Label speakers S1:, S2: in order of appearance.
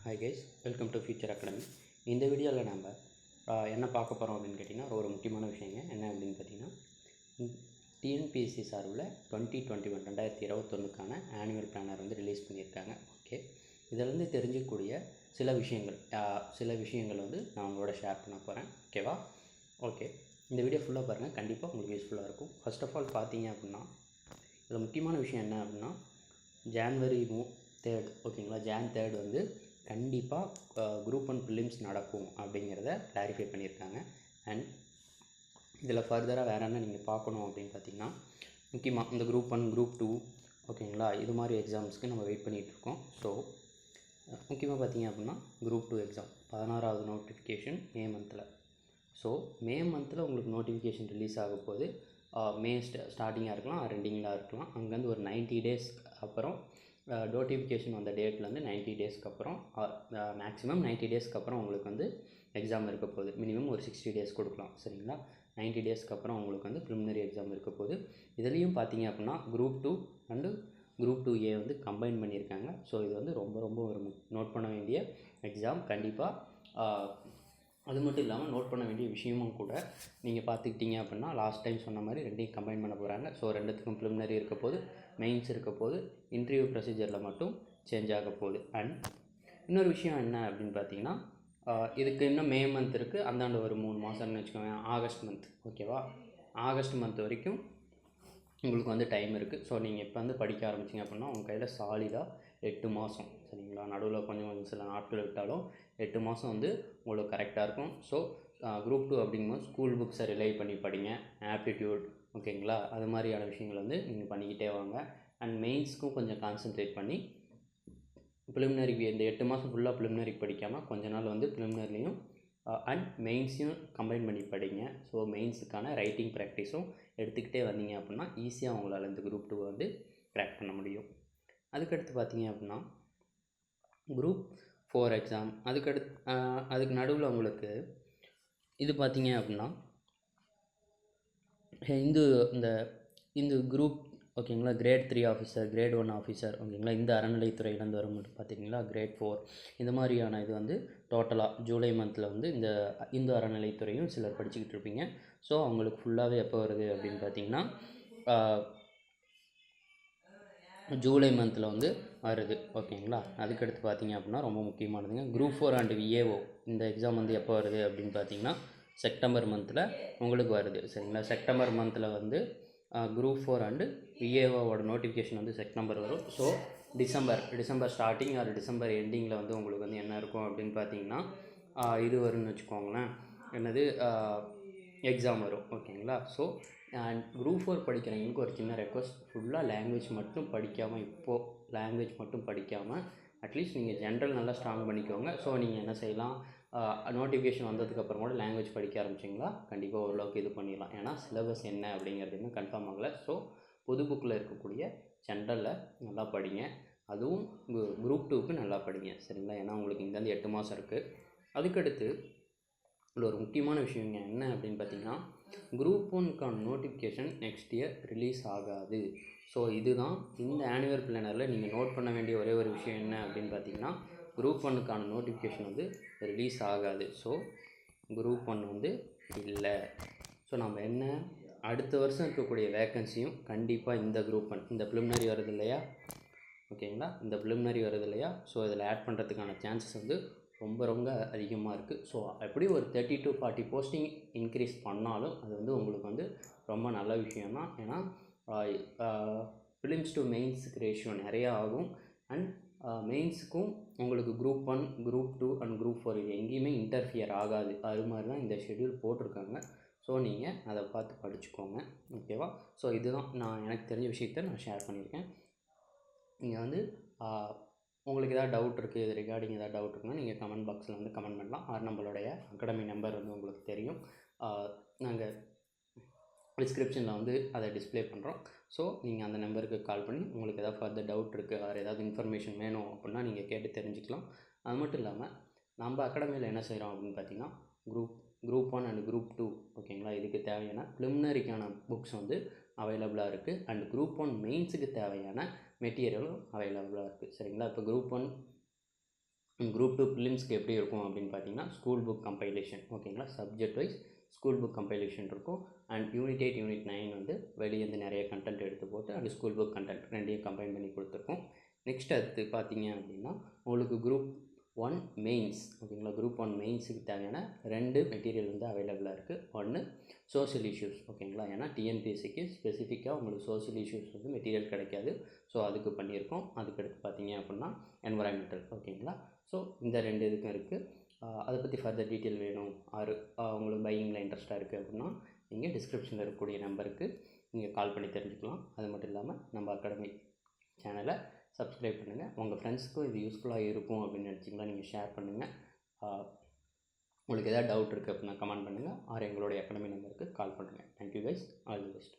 S1: Hi guys, welcome to Future Academy. இந்த வீடியோவில் நம்ம என்ன பார்க்க போகிறோம் அப்படின்னு கேட்டிங்கன்னா ஒரு முக்கியமான விஷயங்க என்ன அப்படின்னு பார்த்தீங்கன்னா டிஎன்பிஎஸ்சி சார்பில் 2021 ஆனுவல் பிளானர் வந்து ரிலீஸ் பண்ணியிருக்காங்க. ஓகே, இதிலேருந்து தெரிஞ்சிக்கக்கூடிய சில விஷயங்கள் வந்து நான் உங்களோட ஷேர் பண்ண போகிறேன். ஓகேவா? ஓகே, இந்த வீடியோ ஃபுல்லாக பாருங்கள், கண்டிப்பாக உங்களுக்கு யூஸ்ஃபுல்லாக இருக்கும். ஃபர்ஸ்ட் ஆஃப் ஆல் பார்த்தீங்க அப்படின்னா இதில் முக்கியமான விஷயம் என்ன அப்படின்னா January 3rd ஓகேங்களா, Jan 3rd வந்து கண்டிப்பாக குரூப் 1 ப்ரிலிம்ஸ் நடக்கும் அப்படிங்கிறத கிளாரிஃபை பண்ணியிருக்காங்க. அண்ட் இதில் ஃபர்தராக வேறு என்ன நீங்கள் பார்க்கணும் அப்படின்னு பார்த்தீங்கன்னா முக்கியமாக இந்த குரூப் 1 குரூப் 2 ஓகேங்களா, இது மாதிரி எக்ஸாம்ஸ்க்கு நம்ம வெயிட் பண்ணிகிட்ருக்கோம். ஸோ முக்கியமாக பார்த்தீங்க அப்படின்னா குரூப் 2 எக்ஸாம் 16வது நோட்டிஃபிகேஷன் மே மந்தில். ஸோ மே மந்தில் உங்களுக்கு நோட்டிஃபிகேஷன் ரிலீஸ் ஆக போது மே ஸ்டார்டிங்காக இருக்கலாம், ரெண்டிங்கில் இருக்கலாம். அங்கேருந்து ஒரு 90 days அப்புறம் நோட்டிஃபிகேஷன் வந்த டேட்லேருந்து 90 daysக்கு அப்புறம் மேக்ஸிமம் 90 daysக்கு அப்புறம் உங்களுக்கு வந்து எக்ஸாம் இருக்க போகுது. மினிமம் ஒரு 60 days கொடுக்கலாம், சரிங்களா? 90 daysக்கு அப்புறம் உங்களுக்கு வந்து ப்ரிலிமினரி எக்ஸாம் இருக்க போகுது. இதுலேயும் பார்த்தீங்க அப்படின்னா குரூப் 2 அண்டு குரூப் 2A வந்து கம்பைன் பண்ணியிருக்காங்க. ஸோ இது வந்து ரொம்ப ஒரு நோட் பண்ண வேண்டிய எக்ஸாம் கண்டிப்பாக. அது மட்டும் இல்லாமல் நோட் பண்ண வேண்டிய விஷயமும் கூட நீங்கள் பார்த்துக்கிட்டீங்க அப்படின்னா லாஸ்ட் டைம் சொன்ன மாதிரி ரெண்டையும் கம்பைன் பண்ண போகிறாங்க. ஸோ ரெண்டுத்துக்கும் ப்ரிலிமினரி இருக்க போது, மெயின்ஸ் இருக்க போது, இன்டர்வியூ ப்ரொசீஜரில் மட்டும் சேஞ்ச் ஆக போகுது. அண்ட் இன்னொரு விஷயம் என்ன அப்படின்னு பார்த்தீங்கன்னா இதுக்கு இன்னும் மே மந்த் இருக்குது, அந்தாண்டு ஒரு 3 மாதம்னு வச்சுக்கோங்க. ஆகஸ்ட் மந்த், ஓகேவா? ஆகஸ்ட் மந்த் வரைக்கும் உங்களுக்கு வந்து டைம் இருக்குது. ஸோ நீங்கள் இப்போ வந்து படிக்க ஆரம்பிச்சிங்க அப்படின்னா உங்கள் கையில் சாலிடாக 8 மாதம், சரிங்களா? நடுவில் கொஞ்சம் சில நாட்கள் விட்டாலும் 8 மாதம் வந்து உங்களுக்கு கரெக்டாக இருக்கும். ஸோ குரூப் 2 அப்படிங்கும்போது ஸ்கூல் புக்ஸை ரிலை பண்ணி படிங்க, ஆப்டிடியூட் ஓகேங்களா, அது மாதிரியான விஷயங்கள் வந்து நீங்கள் பண்ணிக்கிட்டே வாங்க. அண்ட் மெயின்ஸ்க்கும் கொஞ்சம் கான்சன்ட்ரேட் பண்ணி ப்ரிலிமினரி இந்த 8 மாதம் ஃபுல்லாக ப்ரிலிமினரி படிக்காமல் கொஞ்ச நாள் வந்து ப்ரிலிமினரிலையும் அண்ட் மெயின்ஸையும் கம்பைன் பண்ணி படிங்க. ஸோ மெயின்ஸுக்கான ரைட்டிங் ப்ராக்டிஸும் எடுத்துக்கிட்டே வந்தீங்க அப்படின்னா ஈஸியாக உங்களால் இந்த குரூப் 2 வந்து க்ராக் பண்ண முடியும். அதுக்கடுத்து பார்த்தீங்க அப்படின்னா குரூப் 4 எக்ஸாம், அதுக்கு நடுவில் உங்களுக்கு இது பார்த்தீங்க அப்படின்னா இந்த குரூப் ஓகேங்களா, கிரேட் 3 ஆஃபீஸர், கிரேட் 1 ஆஃபீஸர் ஓகேங்களா, இந்த அறநிலைத்துறையிலேருந்து வரும் பார்த்தீங்களா, கிரேட் 4 இந்த மாதிரியான இது வந்து டோட்டலாக ஜூலை மந்தில் வந்து இந்த இந்து அறநிலைத்துறையும் சிலர் படிச்சுக்கிட்டு இருப்பீங்க. ஸோ அவங்களுக்கு ஃபுல்லாகவே எப்போ வருது அப்படின்னு பார்த்தீங்கன்னா ஜூலை மந்தில் வந்து வருது, ஓகேங்களா? அதுக்கடுத்து பார்த்தீங்க அப்படின்னா ரொம்ப முக்கியமானதுங்க குரூப் 4 அண்ட் VAO இந்த எக்ஸாம் வந்து எப்போ வருது அப்படின்னு பார்த்தீங்கன்னா செப்டம்பர் மந்தில் உங்களுக்கு வருது, சரிங்களா? செப்டம்பர் மந்தில் வந்து குரூப் 4 அண்டு VAOவோட நோட்டிஃபிகேஷன் வந்து செப்டம்பர் வரும். So December starting or December எண்டிங்கில் வந்து உங்களுக்கு வந்து என்ன இருக்கும் அப்படின்னு பார்த்தீங்கன்னா இது வரும்னு வச்சுக்கோங்களேன், என்னது எக்ஸாம் வரும், ஓகேங்களா? ஸோ அண்ட் குரூப் 4 படிக்கிறவங்களுக்கு ஒரு சின்ன ரெக்வஸ்ட், ஃபுல்லாக லாங்குவேஜ் மட்டும் படிக்காமல் அட்லீஸ்ட் நீங்கள் ஜென்ரல் நல்லா ஸ்ட்ராங் பண்ணிக்கோங்க. ஸோ நீங்கள் என்ன செய்யலாம், நோட்டிஃபிகேஷன் வந்ததுக்கப்புறம் கூட லாங்குவேஜ் படிக்க ஆரம்பிச்சிங்களா கண்டிப்பாக ஓரளவுக்கு இது பண்ணிடலாம். ஏன்னா சிலபஸ் என்ன அப்படிங்கிறது இன்னும் கன்ஃபார்ம் ஆகலை. ஸோ புது புக்கில் இருக்கக்கூடிய ஜென்ரலில் நல்லா படிங்க, அதுவும் குரூப் 2க்கு நல்லா படிங்க, சரிங்களா? ஏன்னா உங்களுக்கு இங்கேருந்து 8 மாதம் இருக்குது. அதுக்கடுத்து இதில் ஒரு முக்கியமான விஷயங்க என்ன அப்படின்னு பார்த்தீங்கன்னா குரூப் 1க்கான நோட்டிஃபிகேஷன் நெக்ஸ்ட் இயர் ரிலீஸ் ஆகாது. ஸோ இதுதான் இந்த ஆனுவல் பிளானரில் நீங்கள் நோட் பண்ண வேண்டிய ஒரே ஒரு விஷயம் என்ன அப்படின்னு பார்த்தீங்கன்னா குரூப் 1க்கான நோட்டிஃபிகேஷன் வந்து ரிலீஸ் ஆகாது. ஸோ குரூப் 1 வந்து இல்லை. ஸோ நம்ம என்ன அடுத்த வருஷம் இருக்கக்கூடிய வேக்கன்சியும் கண்டிப்பாக இந்த குரூப் 1 இந்த ப்ரிலிமினரி வருது இல்லையா, ஓகேங்களா, இந்த ப்ரிலிமினரி வருது இல்லையா, ஸோ இதில் ஆட் பண்ணுறதுக்கான சான்சஸ் வந்து ரொம்ப அதிகமாக இருக்குது. ஸோ எப்படி ஒரு 30 to 40 போஸ்டிங் இன்க்ரீஸ் பண்ணாலும் அது வந்து உங்களுக்கு வந்து ரொம்ப நல்ல விஷயம்தான். ஏன்னா ப்ரிலிம்ஸ் டு மெயின்ஸுக்கு ரேஷியோ நிறையா ஆகும். அண்ட் மெயின்ஸுக்கும் உங்களுக்கு குரூப் 1 குரூப் 2 அண்ட் குரூப் 4 இது எங்கேயுமே இன்டர்ஃபியர் ஆகாது. அது மாதிரி தான் இந்த ஷெட்யூல் போட்டிருக்காங்க. ஸோ நீங்கள் அதை பார்த்து படிச்சுக்கோங்க, ஓகேவா? ஸோ இதுதான் எனக்கு தெரிஞ்ச விஷயத்த நான் ஷேர் பண்ணியிருக்கேன். நீங்கள் வந்து உங்களுக்கு எதாவது டவுட் இருக்குது, இது ரிகார்டிங் எதாவது டவுட் இருக்குன்னா நீங்கள் கமெண்ட் பாக்ஸில் வந்து கமெண்ட் பண்ணலாம். நம்மளுடைய அகாடமி நம்பர் வந்து உங்களுக்கு தெரியும், நாங்கள் டிஸ்கிரிப்ஷனில் வந்து அதை டிஸ்பிளே பண்ணுறோம். ஸோ நீங்கள் அந்த நம்பருக்கு கால் பண்ணி உங்களுக்கு எதாவது ஃபர்தர் டவுட் இருக்குது, வேறு ஏதாவது இன்ஃபர்மேஷன் வேணும் அப்படின்னா நீங்கள் கேட்டு தெரிஞ்சுக்கலாம். அது மட்டும் இல்லாமல் நம்ம அகாடமியில் என்ன செய்கிறோம் அப்படின்னு பார்த்தீங்கன்னா குரூப் 1 அண்ட் குரூப் 2 ஓகேங்களா, இதுக்கு தேவையான ப்ரிலிமினரிக்கான புக்ஸ் வந்து அவைலபிளாக இருக்குது. அண்ட் குரூப் 1 மெயின்ஸுக்கு தேவையான மெட்டீரியலும் அவைலபிளாக இருக்குது, சரிங்களா? இப்போ குரூப் 1 குரூப் 2 ப்ரிலிம்ஸ்க்கு எப்படி இருக்கும் அப்படின்னு பார்த்தீங்கன்னா ஸ்கூல் புக் கம்பைலேஷன் ஓகேங்களா, subject wise school book compilation இருக்கும். அண்ட் யூனிட் 8 யூனிட் 9 வந்து வெளியேருந்து நிறைய கண்டென்ட் எடுத்து போட்டு அண்ட் ஸ்கூல் புக் கண்டென்ட் ரெண்டையும் கம்பைன் பண்ணி கொடுத்துருக்கோம். நெக்ஸ்ட் அடுத்து பார்த்தீங்க அப்படின்னா உங்களுக்கு குரூப் 1 மெயின்ஸ் ஓகேங்களா, குரூப் 1 மெயின்ஸுக்கு தேவையான 2 மெட்டீரியல் வந்து அவைலபிளாக இருக்குது. ஒன்று சோஷியல் இஷ்யூஸ் ஓகேங்களா, ஏன்னா டிஎன்பிஎஸ்சிக்கு ஸ்பெசிஃபிக்காக உங்களுக்கு சோஷியல் இஷ்யூஸ் வந்து மெட்டீரியல் கிடைக்காது. ஸோ அதுக்கு பண்ணியிருக்கோம். அதுக்கடுத்து பார்த்தீங்க அப்படின்னா என்வரான்மெண்டல் ஓகேங்களா. ஸோ இந்த 2 இதுக்கும் இருக்குது. அதை பற்றி ஃபர்தர் டீட்டெயில் வேணும் உங்களுக்கு பையிங்கில் இன்ட்ரெஸ்ட்டாக இருக்குது அப்படின்னா நீங்கள் டிஸ்கிரிப்ஷனில் இருக்கக்கூடிய நம்பருக்கு நீங்கள் கால் பண்ணி தெரிஞ்சுக்கலாம். அது மட்டும் இல்லாமல் நம்ம அகாடமி சேனலை சப்ஸ்கிரைப் பண்ணுங்கள். உங்கள் ஃப்ரெண்ட்ஸுக்கும் இது யூஸ்ஃபுல்லாக இருக்கும் அப்படின்னு நினச்சிங்கன்னா நீங்கள் ஷேர் பண்ணுங்கள். உங்களுக்கு எதாவது டவுட் இருக்குது அப்படின்னா கமெண்ட் பண்ணுங்கள். எங்களுடைய அகாடமி நம்பருக்கு கால் பண்ணுங்கள். Thank you guys, all the best.